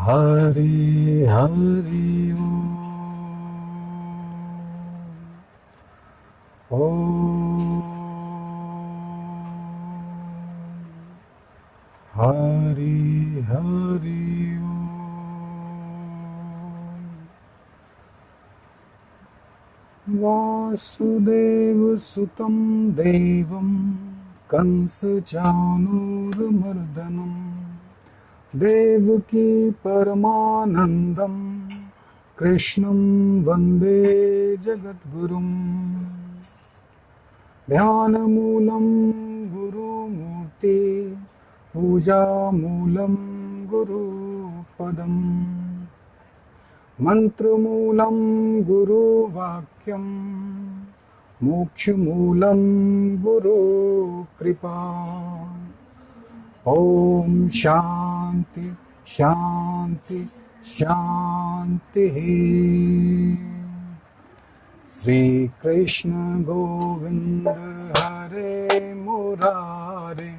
हरि हरि ओम हरि हरि ओम वासुदेव सुतं देवं कंसचाणूरमर्दनं देवकी परमानन्दं कृष्णं वन्दे जगद्गुरुं ध्यानमूलं गुरुमूर्ति पूजामूलं गुरुपदम् मन्त्रमूलं गुरुवाक्यं मोक्षमूलं गुरुकृपा ॐ शान्ति शान्ति शान्तिः। श्रीकृष्ण गोविन्द हरे मुरारे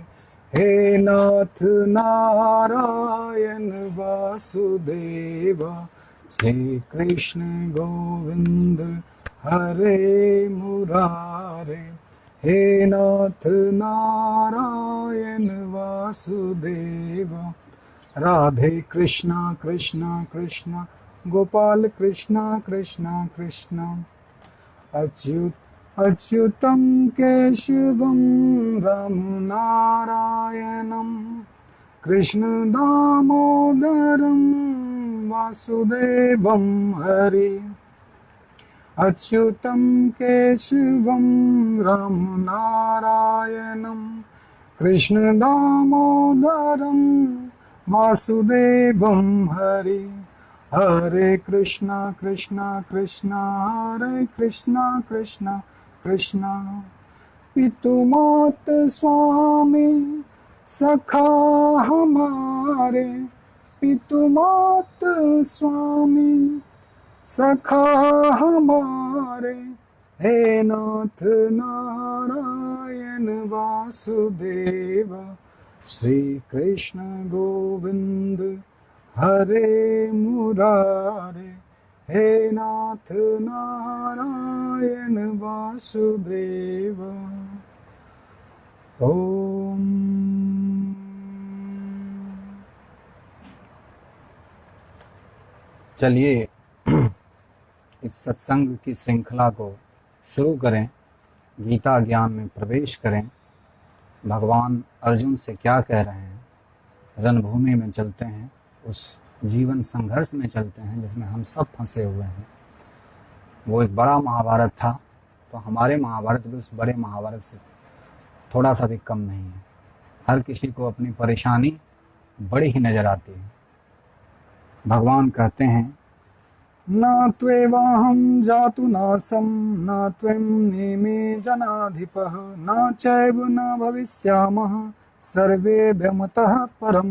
हे नाथ नारायण वासुदेव। श्री कृष्ण गोविंद हरे मुरारे हे नाथ नारायण वासुदेव। राधे कृष्णा कृष्णा कृष्णा गोपाल कृष्णा कृष्णा कृष्णा अच्युतं केशवं राम नारायणं कृष्ण दामोदरं वासुदेवं हरि। अच्युतं केशवं राम नारायणं कृष्ण दामोदरं वासुदेवं हरि। हरे कृष्णा कृष्णा कृष्णा हरे कृष्णा कृष्णा कृष्णा पितुमात स्वामी सखा हमारे। पितुमात स्वामी सखा हमारे हे नाथ नारायण वासुदेव। श्री कृष्ण गोविंद हरे मुरारे हे नाथ नारायण वासुदेव। ओम चलिए एक सत्संग की श्रृंखला को शुरू करें, गीता ज्ञान में प्रवेश करें। भगवान अर्जुन से क्या कह रहे हैं, रणभूमि में चलते हैं, उस जीवन संघर्ष में चलते हैं जिसमें हम सब फंसे हुए हैं। वो एक बड़ा महाभारत था, तो हमारे महाभारत भी उस बड़े महाभारत से थोड़ा सा भी कम नहीं है। हर किसी को अपनी परेशानी बड़ी ही नज़र आती है। भगवान कहते हैं न त्वेवाहं जातु नासं न त्वं नेमे जनाधिपः न चैव न भविष्यामः सर्वे व्यमतः परम।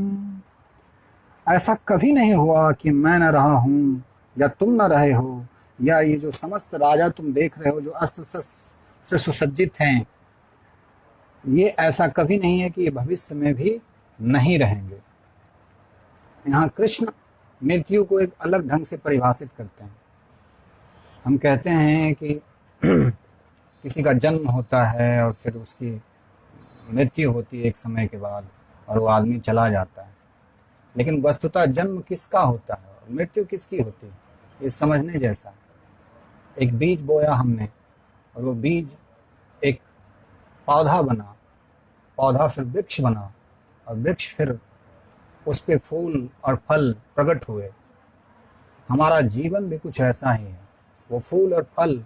ऐसा कभी नहीं हुआ कि मैं न रहा हूँ या तुम न रहे हो, या ये जो समस्त राजा तुम देख रहे हो जो अस्त्र से सुसज्जित हैं, ये ऐसा कभी नहीं है कि ये भविष्य में भी नहीं रहेंगे। यहाँ कृष्ण मृत्यु को एक अलग ढंग से परिभाषित करते हैं। हम कहते हैं कि किसी का जन्म होता है और फिर उसकी मृत्यु होती है एक समय के बाद, और वो आदमी चला जाता है। लेकिन वस्तुतः जन्म किसका होता है और मृत्यु किसकी होती है, ये समझने जैसा। एक बीज बोया हमने और वो बीज एक पौधा बना, पौधा फिर वृक्ष बना, और वृक्ष फिर उस पे फूल और फल प्रकट हुए। हमारा जीवन भी कुछ ऐसा ही है। वो फूल और फल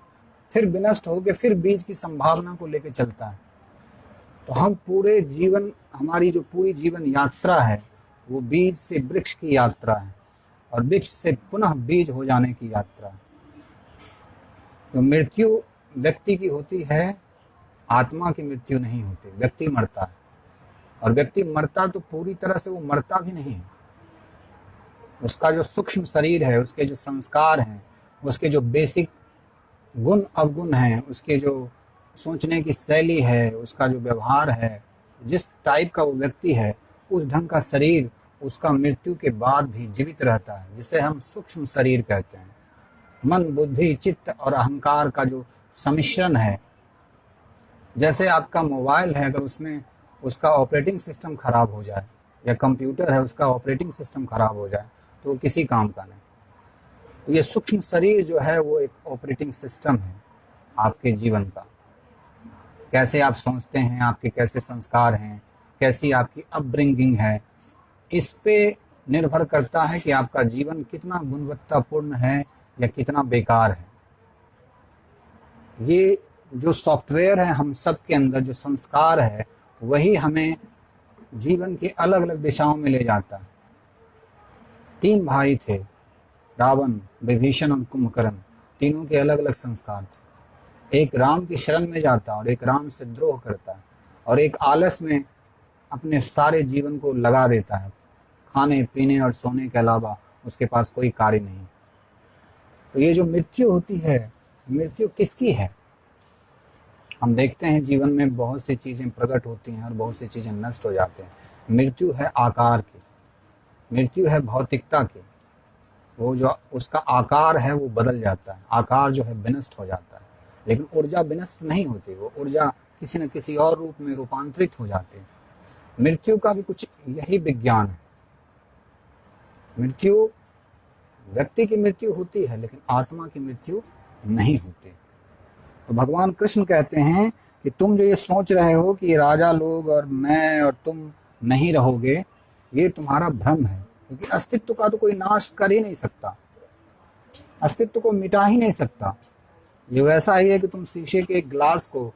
फिर विनष्ट होकर फिर बीज की संभावना को लेकर चलता है। तो हम पूरे जीवन, हमारी जो पूरी जीवन यात्रा है वो बीज से वृक्ष की यात्रा है, और वृक्ष से पुनः बीज हो जाने की यात्रा है। तो मृत्यु व्यक्ति की होती है, आत्मा की मृत्यु नहीं होती। व्यक्ति मरता है, और व्यक्ति मरता तो पूरी तरह से वो मरता भी नहीं है। उसका जो सूक्ष्म शरीर है, उसके जो संस्कार हैं, उसके जो बेसिक गुण अवगुण हैं, उसके जो सोचने की शैली है, उसका जो व्यवहार है, जिस टाइप का वो व्यक्ति है, उस ढंग का शरीर उसका मृत्यु के बाद भी जीवित रहता है, जिसे हम सूक्ष्म शरीर कहते हैं। मन, बुद्धि, चित्त और अहंकार का जो सम्मिश्रण है, जैसे आपका मोबाइल है, अगर उसमें उसका ऑपरेटिंग सिस्टम खराब हो जाए, या कंप्यूटर है उसका ऑपरेटिंग सिस्टम खराब हो जाए, तो वो किसी काम का नहीं। तो ये सूक्ष्म शरीर जो है वो एक ऑपरेटिंग सिस्टम है आपके जीवन का। कैसे आप सोचते हैं, आपके कैसे संस्कार हैं, कैसी आपकी अपब्रिंगिंग है, इस पे निर्भर करता है कि आपका जीवन कितना गुणवत्तापूर्ण है या कितना बेकार है। ये जो सॉफ्टवेयर है हम सब के अंदर, जो संस्कार है, वही हमें जीवन के अलग अलग दिशाओं में ले जाता है। 3 भाई थे, रावण, विभीषण और कुंभकर्ण। तीनों के अलग अलग संस्कार थे। एक राम की शरण में जाता और एक राम से द्रोह करता है, और एक आलस में अपने सारे जीवन को लगा देता है। खाने पीने और सोने के अलावा उसके पास कोई कार्य नहीं। तो ये जो मृत्यु होती है, मृत्यु किसकी है? हम देखते हैं जीवन में बहुत सी चीज़ें प्रकट होती हैं और बहुत सी चीज़ें नष्ट हो जाते हैं। मृत्यु है आकार की, मृत्यु है भौतिकता की। वो जो उसका आकार है वो बदल जाता है, आकार जो है विनष्ट हो जाता है, लेकिन ऊर्जा विनष्ट नहीं होती। वो ऊर्जा किसी न किसी और रूप में रूपांतरित हो जाती है। मृत्यु का भी कुछ यही विज्ञान है। मृत्यु, व्यक्ति की मृत्यु होती है, लेकिन आत्मा की मृत्यु नहीं होती। तो भगवान कृष्ण कहते हैं कि तुम जो ये सोच रहे हो कि राजा लोग और मैं और तुम नहीं रहोगे, ये तुम्हारा भ्रम है, क्योंकि अस्तित्व का तो कोई नाश कर ही नहीं सकता, अस्तित्व को मिटा ही नहीं सकता। ये वैसा ही है कि तुम शीशे के एक ग्लास को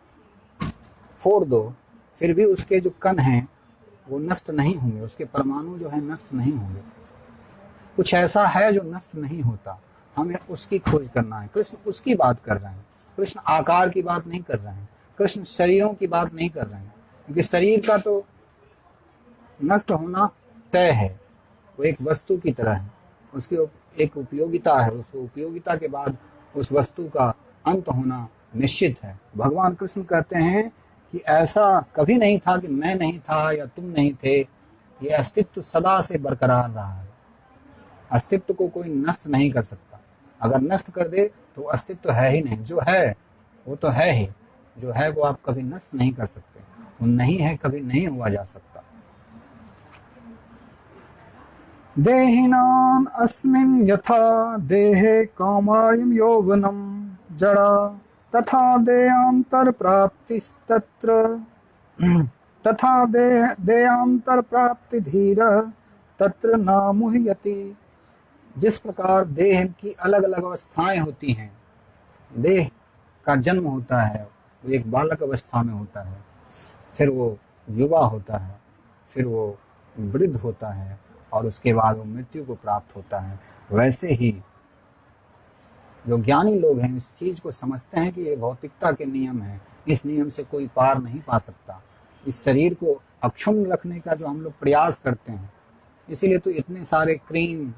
फोड़ दो, फिर भी उसके जो कण हैं वो नष्ट नहीं होंगे, उसके परमाणु जो है नष्ट नहीं होंगे। कुछ ऐसा है जो नष्ट नहीं होता, हमें उसकी खोज करना है। कृष्ण उसकी बात कर रहे हैं। कृष्ण आकार की बात नहीं कर रहे हैं, कृष्ण शरीरों की बात नहीं कर रहे हैं, क्योंकि शरीर का तो नष्ट होना तय है। वो एक वस्तु की तरह है, उसकी एक उपयोगिता है, उस उपयोगिता के बाद उस वस्तु का अंत होना निश्चित है। भगवान कृष्ण कहते हैं कि ऐसा कभी नहीं था कि मैं नहीं था या तुम नहीं थे, ये अस्तित्व सदा से बरकरार रहा है। अस्तित्व को कोई नष्ट नहीं कर सकता। अगर नष्ट कर दे तो अस्तित्व है ही नहीं, जो है वो तो है ही, जो है वो आप कभी नष्ट नहीं कर सकते, वो नहीं है कभी नहीं हुआ जा सकता। देहिनान अस्मिन् यथा देहे कौमार्यं यौवनम जड़ा तथा देयांतर प्राप्तिस्तत्र तथा देयांतर प्राप्ति धीर तत्र न मुह्यति। जिस प्रकार देह की अलग अलग अवस्थाएं होती हैं, देह का जन्म होता है, वो एक बालक अवस्था में होता है, फिर वो युवा होता है, फिर वो वृद्ध होता है, और उसके बाद वो मृत्यु को प्राप्त होता है। वैसे ही जो ज्ञानी लोग हैं इस चीज़ को समझते हैं कि ये भौतिकता के नियम है, इस नियम से कोई पार नहीं पा सकता। इस शरीर को अक्षुण्ण रखने का जो हम लोग प्रयास करते हैं, इसीलिए तो इतने सारे क्रीम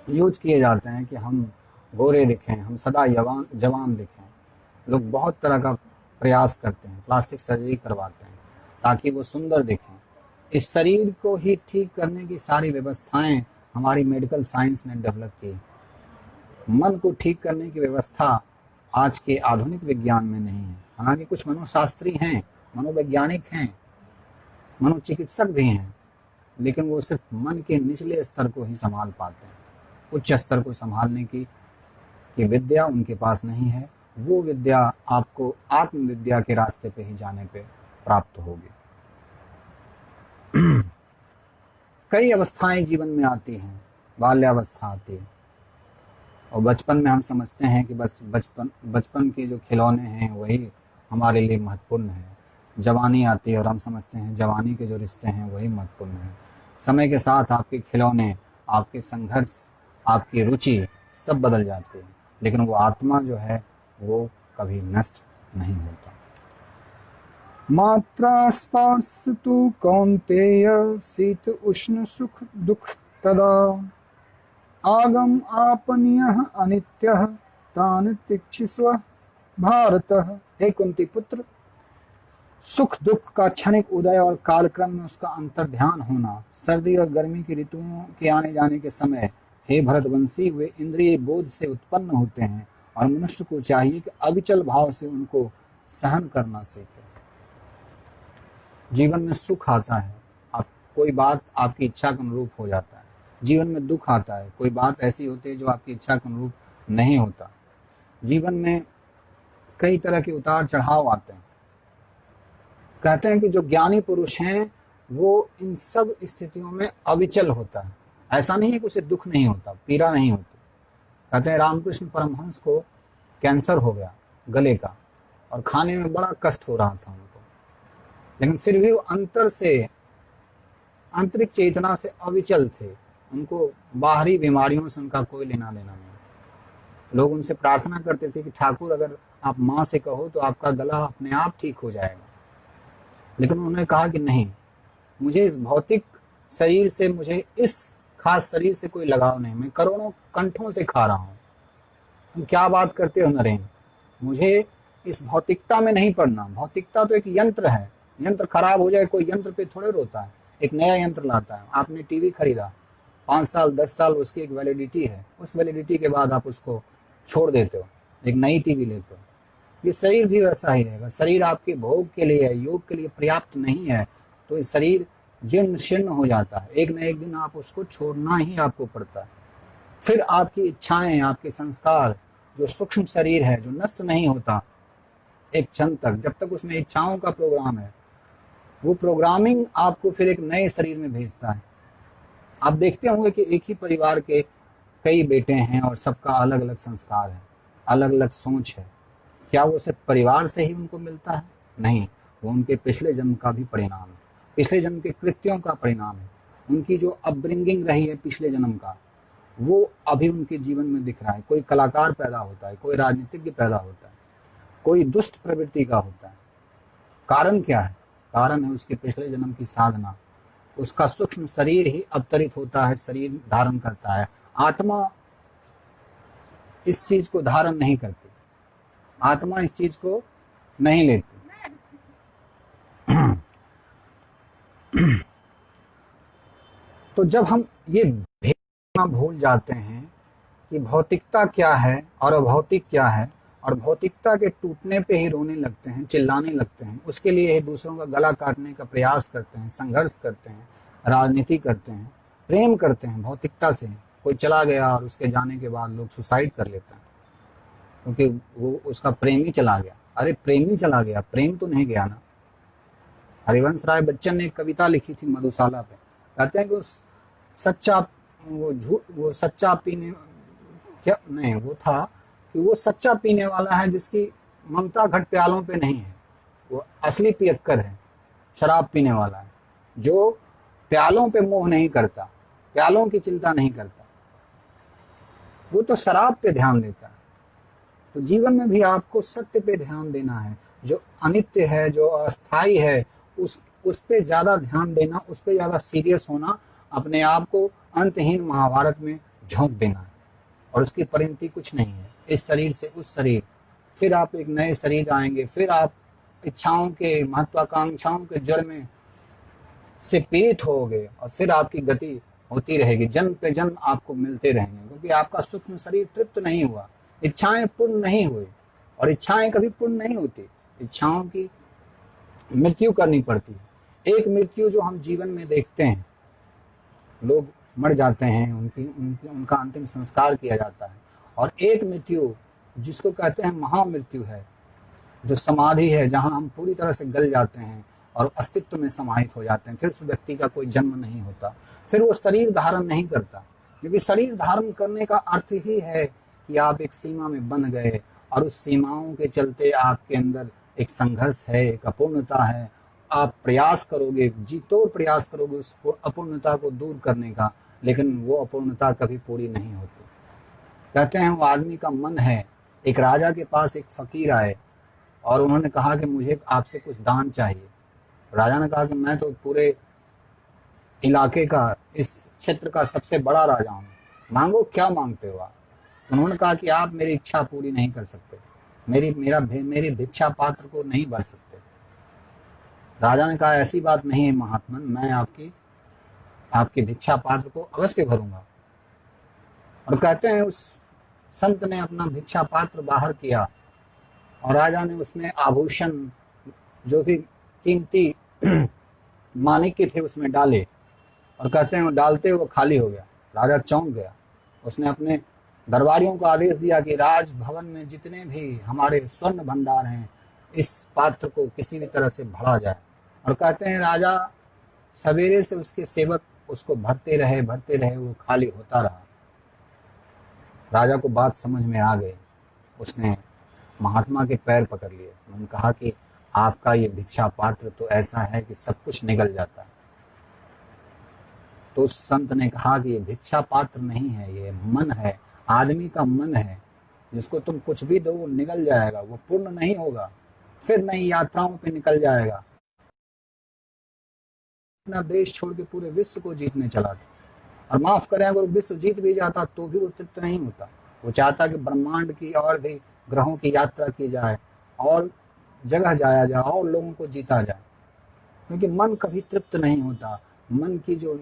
यूज किए जाते हैं कि हम गोरे दिखें, हम सदा जवान दिखें। लोग बहुत तरह का प्रयास करते हैं, प्लास्टिक सर्जरी करवाते हैं ताकि वो सुंदर दिखें। इस शरीर को ही ठीक करने की सारी व्यवस्थाएं हमारी मेडिकल साइंस ने डेवलप की। मन को ठीक करने की व्यवस्था आज के आधुनिक विज्ञान में नहीं है। हालांकि कुछ मनोशास्त्री हैं, मनोवैज्ञानिक हैं, मनोचिकित्सक भी हैं, लेकिन वो सिर्फ मन के निचले स्तर को ही संभाल पाते हैं। उच्च स्तर को संभालने की विद्या उनके पास नहीं है। वो विद्या आपको आत्मविद्या के रास्ते पे ही जाने पे प्राप्त होगी। कई अवस्थाएं जीवन में आती हैं। बाल्यावस्था आती है, और बचपन में हम समझते हैं कि बस बचपन के जो खिलौने हैं वही हमारे लिए महत्वपूर्ण है। जवानी आती है और हम समझते हैं जवानी के जो रिश्ते हैं वही महत्वपूर्ण है। समय के साथ आपके खिलौने, आपके संघर्ष, आपकी रुचि सब बदल जाती है, लेकिन वो आत्मा जो है वो कभी नष्ट नहीं होता। मात्रा स्पर्श तु कौन्तेय शीत उष्ण सुख दुख तदा आगम आपनीयः अनित्यः तान् तिक्षिस्व भारत। हे कुंती पुत्र, सुख दुख का क्षणिक उदय और कालक्रम में उसका अंतर्ध्यान होना, सर्दी और गर्मी की ऋतुओं के आने जाने के समय हे भरतवंशी वे इंद्रिय बोध से उत्पन्न होते हैं और मनुष्य को चाहिए कि अविचल भाव से उनको सहन करना सीखे। जीवन में सुख आता है, आप कोई बात आपकी इच्छा के अनुरूप हो जाता है। जीवन में दुख आता है, कोई बात ऐसी होती है जो आपकी इच्छा के अनुरूप नहीं होता। जीवन में कई तरह के उतार चढ़ाव आते हैं। कहते हैं कि जो ज्ञानी पुरुष हैं वो इन सब स्थितियों में अविचल होता है। ऐसा नहीं है कि उसे दुख नहीं होता, पीड़ा नहीं होती। कहते हैं रामकृष्ण परमहंस को कैंसर हो गया गले का और खाने में बड़ा कष्ट हो रहा था उनको, लेकिन फिर भी वो अंतर से, आंतरिक चेतना से अविचल थे। उनको बाहरी बीमारियों से उनका कोई लेना देना नहीं। लोग उनसे प्रार्थना करते थे कि ठाकुर अगर आप माँ से कहो तो आपका गला अपने आप ठीक हो जाएगा, लेकिन उन्होंने कहा कि नहीं, मुझे इस भौतिक शरीर से, मुझे इस खास शरीर से कोई लगाव नहीं। मैं करोड़ों कंठों से खा रहा हूँ। तुम क्या बात करते हो नरेन, मुझे इस भौतिकता में नहीं पड़ना। भौतिकता तो एक यंत्र है, यंत्र खराब हो जाए कोई यंत्र पे थोड़े रोता है, एक नया यंत्र लाता है। आपने टीवी खरीदा, 5 साल 10 साल उसकी एक वैलिडिटी है, उस वैलिडिटी के बाद आप उसको छोड़ देते हो, एक नई टीवी लेते हो। ये शरीर भी वैसा ही है। अगर शरीर आपके भोग के लिए है, योग के लिए पर्याप्त नहीं है, तो ये शरीर जीर्ण शीर्ण हो जाता है। एक न एक दिन आप उसको छोड़ना ही आपको पड़ता है। फिर आपकी इच्छाएं, आपके संस्कार, जो सूक्ष्म शरीर है जो नष्ट नहीं होता एक क्षण तक, जब तक उसमें इच्छाओं का प्रोग्राम है, वो प्रोग्रामिंग आपको फिर एक नए शरीर में भेजता है। आप देखते होंगे कि एक ही परिवार के कई बेटे हैं और सबका अलग अलग संस्कार है, अलग अलग सोच है। क्या वो सिर्फ परिवार से ही उनको मिलता है? नहीं, वो उनके पिछले जन्म का भी परिणाम है, पिछले जन्म के कृत्यों का परिणाम है। उनकी जो अपब्रिंगिंग रही है पिछले जन्म का, वो अभी उनके जीवन में दिख रहा है। कोई कलाकार पैदा होता है, कोई राजनीतिज्ञ पैदा होता है, कोई दुष्ट प्रवृत्ति का होता है। कारण क्या है? कारण है उसके पिछले जन्म की साधना। उसका सूक्ष्म शरीर ही अवतरित होता है, शरीर धारण करता है। आत्मा इस चीज को धारण नहीं करती, आत्मा इस चीज को नहीं लेती। तो जब हम ये भेद भूल जाते हैं कि भौतिकता क्या है और अभौतिक क्या है, और भौतिकता के टूटने पे ही रोने लगते हैं, चिल्लाने लगते हैं, उसके लिए ही दूसरों का गला काटने का प्रयास करते हैं, संघर्ष करते हैं, राजनीति करते हैं, प्रेम करते हैं भौतिकता से। कोई चला गया और उसके जाने के बाद लोग सुसाइड कर लेते हैं क्योंकि वो उसका प्रेमी चला गया। अरे प्रेमी चला गया, प्रेम तो नहीं गया ना। हरिवंश राय बच्चन ने एक कविता लिखी थी मधुशाला पे। कहते हैं कि वो सच्चा पीने, क्या नहीं, वो था कि वो सच्चा पीने वाला है जिसकी ममता घट प्यालों पे नहीं है। वो असली पियक्कर है, शराब पीने वाला है जो प्यालों पे मोह नहीं करता, प्यालों की चिंता नहीं करता, वो तो शराब पे ध्यान देता है। तो जीवन में भी आपको सत्य पे ध्यान देना है। जो अनित्य है, जो अस्थाई है, उस पे ज्यादा ध्यान देना, उस पे ज्यादा सीरियस होना, अपने आप को अंतहीन महाभारत में झोंक देना है। और उसकी परिणति कुछ नहीं है, इस शरीर से उस शरीर, फिर आप एक नए शरीर आएंगे, फिर आप इच्छाओं के, महत्वाकांक्षाओं के जड़ में से पीड़ित होगे और फिर आपकी गति होती रहेगी। जन्म पे जन्म आपको मिलते रहेंगे, क्योंकि आपका सूक्ष्म शरीर तृप्त नहीं हुआ, इच्छाएं पूर्ण नहीं हुई, और इच्छाएं कभी पूर्ण नहीं होती। इच्छाओं की मृत्यु करनी पड़ती है। एक मृत्यु जो हम जीवन में देखते हैं, लोग मर जाते हैं, उनका अंतिम संस्कार किया जाता है, और एक मृत्यु जिसको कहते हैं महामृत्यु है, जो समाधि है, जहां हम पूरी तरह से गल जाते हैं और अस्तित्व में समाहित हो जाते हैं। फिर उस व्यक्ति का कोई जन्म नहीं होता, फिर वो शरीर धारण नहीं करता, क्योंकि शरीर धारण करने का अर्थ ही है कि आप एक सीमा में बंध गए और उस सीमाओं के चलते आपके अंदर एक संघर्ष है, एक अपूर्णता है। आप प्रयास करोगे, जी तोड़ प्रयास करोगे उस अपूर्णता को दूर करने का, लेकिन वो अपूर्णता कभी पूरी नहीं होती। कहते हैं वो आदमी का मन है। एक राजा के पास एक फकीर आए और उन्होंने कहा कि मुझे आपसे कुछ दान चाहिए। राजा ने कहा कि मैं तो पूरे इलाके का, इस क्षेत्र का सबसे बड़ा राजा हूँ, मांगो, क्या मांगते हो आप? उन्होंने कहा कि आप मेरी इच्छा पूरी नहीं कर सकते, मेरी भिक्षा पात्र को नहीं भर सकते। राजा ने कहा ऐसी बात नहीं है महात्मन, मैं आपकी भिक्षा पात्र को अवश्य भरूंगा। और कहते हैं उस संत ने अपना भिक्षा पात्र बाहर किया और राजा ने उसमें आभूषण जो भी कीमती माणिक्य थे उसमें डाले, और कहते हैं वो डालते वो खाली हो गया। राजा चौंक गया। उसने अपने दरबारियों को आदेश दिया कि राजभवन में जितने भी हमारे स्वर्ण भंडार हैं इस पात्र को किसी भी तरह से भरा जाए। और कहते हैं राजा सवेरे से उसके सेवक उसको भरते रहे, वो खाली होता रहा। राजा को बात समझ में आ गई। उसने महात्मा के पैर पकड़ लिए। उन्होंने कहा कि आपका ये भिक्षा पात्र तो ऐसा है कि सब कुछ निगल जाता है। तो उस संत ने कहा कि ये भिक्षा पात्र नहीं है, ये मन है, आदमी का मन है, जिसको तुम कुछ भी दो वो निगल जाएगा, वो पूर्ण नहीं होगा, फिर नई यात्राओं पे निकल जाएगा। अपना देश छोड़ के पूरे विश्व को जीतने चला था, और माफ करें अगर विश्व जीत भी जाता तो भी वो तृप्त नहीं होता। वो चाहता कि ब्रह्मांड की और भी ग्रहों की यात्रा की जाए, और जगह जाया जाए, और लोगों को जीता जाए, क्योंकि मन कभी तृप्त नहीं होता। मन की जो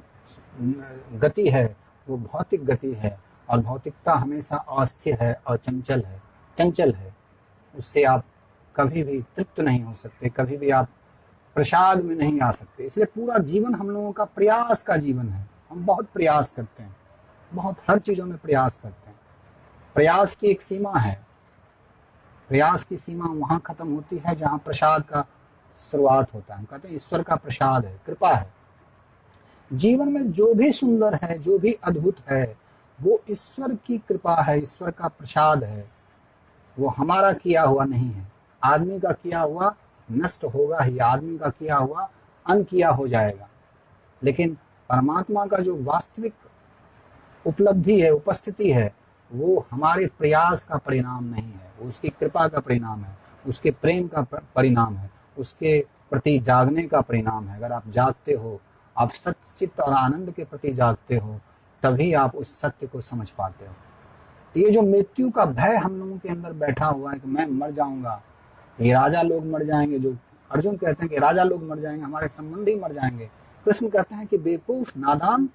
गति है वो भौतिक गति है, और भौतिकता हमेशा अस्थिर है और चंचल है। उससे आप कभी भी तृप्त नहीं हो सकते, कभी भी आप प्रसाद में नहीं आ सकते। इसलिए पूरा जीवन हम लोगों का प्रयास का जीवन है। हम बहुत प्रयास करते हैं, बहुत हर चीज़ों में प्रयास करते हैं। प्रयास की एक सीमा है, प्रयास की सीमा वहाँ खत्म होती है जहाँ प्रसाद का शुरुआत होता है। हम कहते हैं ईश्वर का प्रसाद है, कृपा है। जीवन में जो भी सुंदर है, जो भी अद्भुत है, वो ईश्वर की कृपा है, ईश्वर का प्रसाद है। वो हमारा किया हुआ नहीं है। आदमी का किया हुआ नष्ट होगा ही, आदमी का किया हुआ अनकिया हो जाएगा। लेकिन परमात्मा का जो वास्तविक उपलब्धि है, उपस्थिति है, वो हमारे प्रयास का परिणाम नहीं है, वो उसकी कृपा का परिणाम है, उसके प्रेम का परिणाम है, उसके प्रति जागने का परिणाम है। अगर आप जागते हो, आप सत्य चित्त और आनंद के प्रति जागते हो, तभी आप उस सत्य को समझ पाते हो। ये जो मृत्यु का भय हम लोगों के अंदर बैठा हुआ है कि मैं मर जाऊंगा, ये राजा लोग मर जाएंगे, जो अर्जुन कहते हैं कि राजा लोग मर जाएंगे, हमारे संबंधी मर जाएंगे। कृष्ण कहते हैं कि बेवकूफ, नादान,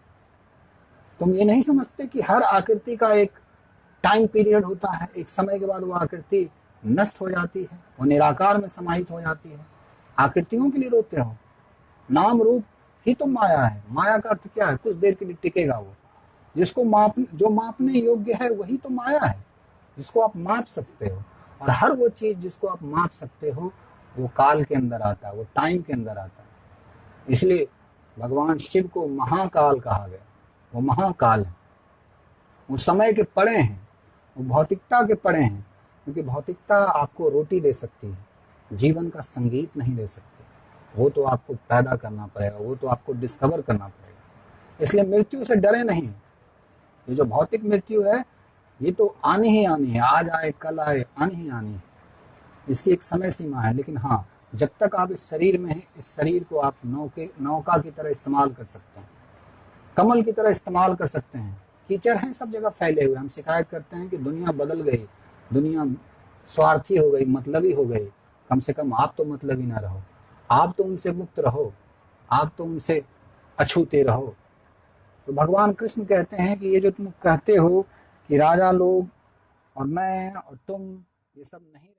तुम ये नहीं समझते कि हर आकृति का एक टाइम पीरियड होता है। एक समय के बाद वो आकृति नष्ट हो जाती है, वो निराकार में समाहित हो जाती है। आकृतियों के लिए रोते हो? नाम रूप ही तो माया है। माया का अर्थ क्या है? कुछ देर के लिए टिकेगा वो। जो मापने योग्य है वही तो माया है, जिसको आप माप सकते हो। और हर वो चीज जिसको आप माप सकते हो वो काल के अंदर आता है, वो टाइम के अंदर आता है। इसलिए भगवान शिव को महाकाल कहा गया। वो महाकाल है, वो समय के परे हैं, वो भौतिकता के परे हैं। क्योंकि भौतिकता आपको रोटी दे सकती है, जीवन का संगीत नहीं दे सकती। वो तो आपको पैदा करना पड़ेगा, वो तो आपको डिस्कवर करना पड़ेगा। इसलिए मृत्यु से डरे नहीं। ये जो भौतिक मृत्यु है ये तो आनी ही आनी है, आज आए कल आए, आनी ही आनी है। इसकी एक समय सीमा है। लेकिन हाँ, जब तक आप इस शरीर में हैं, इस शरीर को आप नौका की तरह इस्तेमाल कर सकते हैं, कमल की तरह इस्तेमाल कर सकते हैं। कीचड़ हैं सब जगह फैले हुए। हम शिकायत करते हैं कि दुनिया बदल गई, दुनिया स्वार्थी हो गई, मतलबी हो गई। कम से कम आप तो मतलबी ना रहो, आप तो उनसे मुक्त रहो, आप तो उनसे अछूते रहो। तो भगवान कृष्ण कहते हैं कि ये जो तुम कहते हो कि राजा लोग और मैं और तुम, ये सब नहीं।